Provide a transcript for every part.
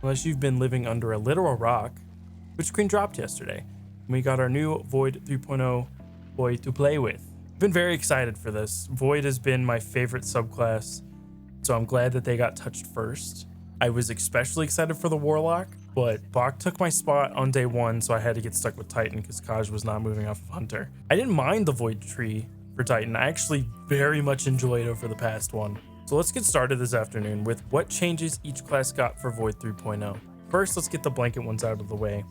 unless you've been living under a literal rock, which screen dropped yesterday. And we got our new Void 3.0 Void to play with. Been very excited for this. Void has been my favorite subclass, so I'm glad that they got touched first. I was especially excited for the Warlock, but Bach took my spot on day one, so I had to get stuck with Titan because Kaj was not moving off of Hunter. I didn't mind the Void tree for Titan. I actually very much enjoyed over the past one. So let's get started this afternoon with what changes each class got for Void 3.0. First, let's get the blanket ones out of the way.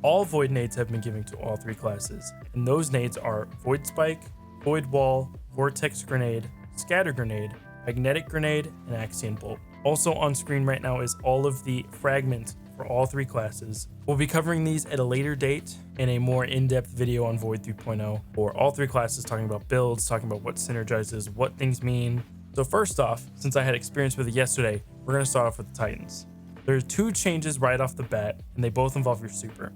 All Void nades have been given to all three classes, and those nades are Void Spike, Void Wall, Vortex Grenade, Scatter Grenade, Magnetic Grenade, and Axion Bolt. Also on screen right now is all of the fragments for all three classes. We'll be covering these at a later date in a more in-depth video on Void 3.0 for all three classes, talking about builds, talking about what synergizes, what things mean. So first off, since I had experience with it yesterday, we're going to start off with the Titans. There are two changes right off the bat, and they both involve your super.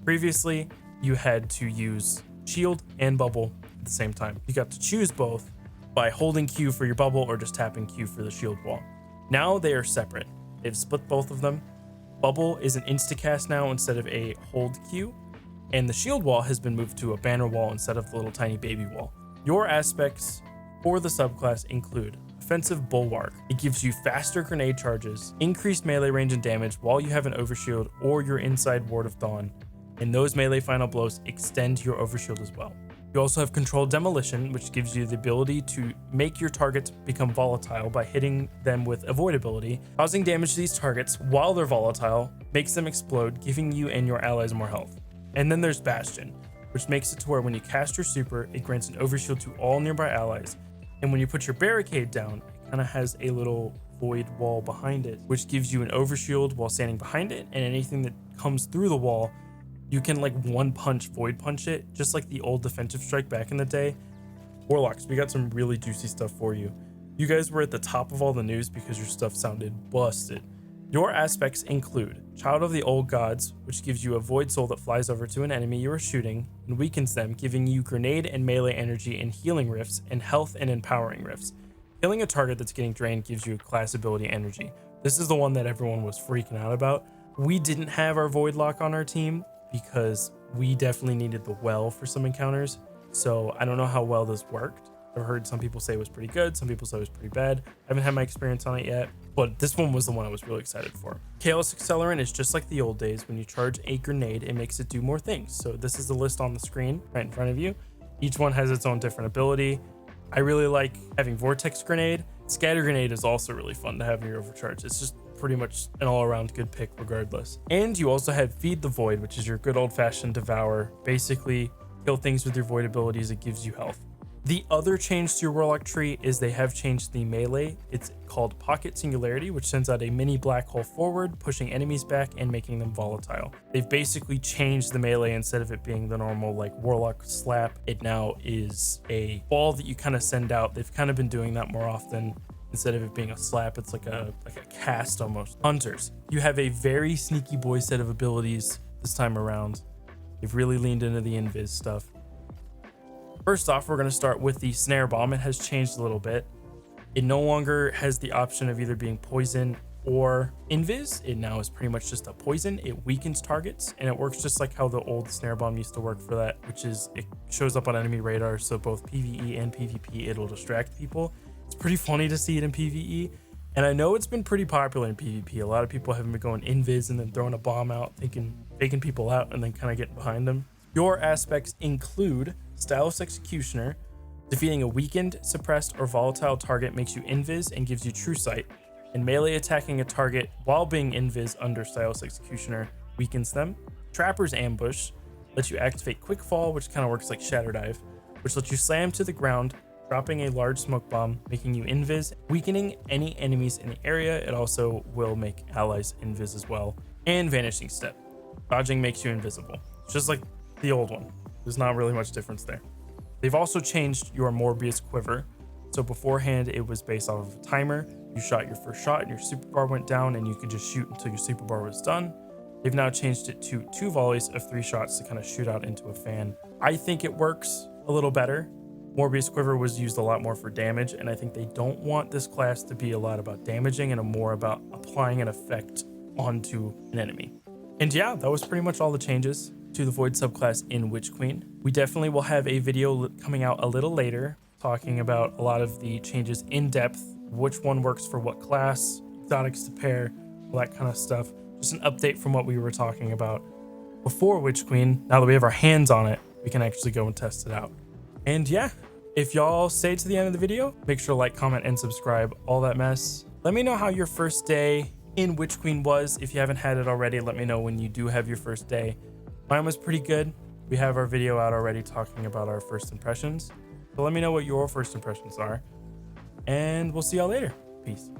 Previously, you had to use shield and bubble at the same time. You got to choose both by holding Q for your bubble or just tapping Q for the shield wall. Now they are separate. They've split both of them. Bubble is an instacast now instead of a hold Q, and the shield wall has been moved to a banner wall instead of the little tiny baby wall. Your aspects for the subclass include Offensive Bulwark. It gives you faster grenade charges, increased melee range and damage while you have an overshield or your inside Ward of Dawn, and those melee final blows extend your overshield as well. You also have Controlled Demolition, which gives you the ability to make your targets become volatile by hitting them with avoidability. Causing damage to these targets while they're volatile makes them explode, giving you and your allies more health. And then there's Bastion, which makes it to where when you cast your super, it grants an overshield to all nearby allies. And when you put your barricade down, it kind of has a little void wall behind it, which gives you an overshield while standing behind it, and anything that comes through the wall, you can like one punch void punch it, just like the old defensive strike back in the day. Warlocks, we got some really juicy stuff for you. You guys were at the top of all the news because your stuff sounded busted. Your aspects include Child of the Old Gods, which gives you a void soul that flies over to an enemy you are shooting and weakens them, giving you grenade and melee energy and healing rifts and health and empowering rifts. Killing a target that's getting drained gives you a class ability energy. This is the one that everyone was freaking out about. We didn't have our void lock on our team because we definitely needed the well for some encounters. So I don't know how well this worked. I've heard some people say it was pretty good, some people say it was pretty bad. I haven't had my experience on it yet, but this one was the one I was really excited for. Chaos Accelerant is just like the old days. When you charge a grenade, it makes it do more things. So this is the list on the screen right in front of you. Each one has its own different ability. I really like having Vortex Grenade. Scatter Grenade is also really fun to have in your overcharge. It's just pretty much an all-around good pick regardless. And you also have Feed the Void, which is your good old-fashioned devour. Basically, kill things with your void abilities. It gives you health. The other change to your Warlock tree is they have changed the melee. It's called Pocket Singularity, which sends out a mini black hole forward, pushing enemies back and making them volatile. They've basically changed the melee. Instead of it being the normal like Warlock slap, it now is a ball that you kind of send out. They've kind of been doing that more often. Instead of it being a slap, it's like a cast almost. Hunters, you have a very sneaky boy set of abilities this time around. They've really leaned into the invis stuff. First off, we're going to start with the Snare Bomb. It has changed a little bit. It no longer has the option of either being poison or invis. It now is pretty much just a poison. It weakens targets, and it works just like how the old Snare Bomb used to work for that, which is it shows up on enemy radar, so both PvE and PvP, it'll distract people. It's pretty funny to see it in PvE, and I know it's been pretty popular in PvP. A lot of people have been going invis and then throwing a bomb out, faking people out, and then kind of getting behind them. Your aspects include Stylus Executioner. Defeating a weakened, suppressed, or volatile target makes you invis and gives you true sight, and melee attacking a target while being invis under Stylus Executioner weakens them. Trapper's Ambush lets you activate Quick Fall, which kind of works like Shatter Dive, which lets you slam to the ground, dropping a large smoke bomb, making you invis, weakening any enemies in the area. It also will make allies invis as well. And Vanishing Step. Dodging makes you invisible. It's just like the old one. There's not really much difference there. They've also changed your Morbius Quiver. So beforehand, it was based off of a timer. You shot your first shot and your super bar went down, and you could just shoot until your super bar was done. They've now changed it to 2 volleys of 3 shots to kind of shoot out into a fan. I think it works a little better. Morbius Quiver was used a lot more for damage, and I think they don't want this class to be a lot about damaging and more about applying an effect onto an enemy. And yeah, that was pretty much all the changes to the Void subclass in Witch Queen. We definitely will have a video coming out a little later talking about a lot of the changes in depth, which one works for what class, exotics to pair, all that kind of stuff. Just an update from what we were talking about before Witch Queen. Now that we have our hands on it, we can actually go and test it out. And yeah, if y'all stay to the end of the video, make sure to like, comment, and subscribe, all that mess. Let me know how your first day in Witch Queen was. If you haven't had it already, let me know when you do have your first day. Mine was pretty good. We have our video out already talking about our first impressions. So let me know what your first impressions are. And we'll see y'all later. Peace.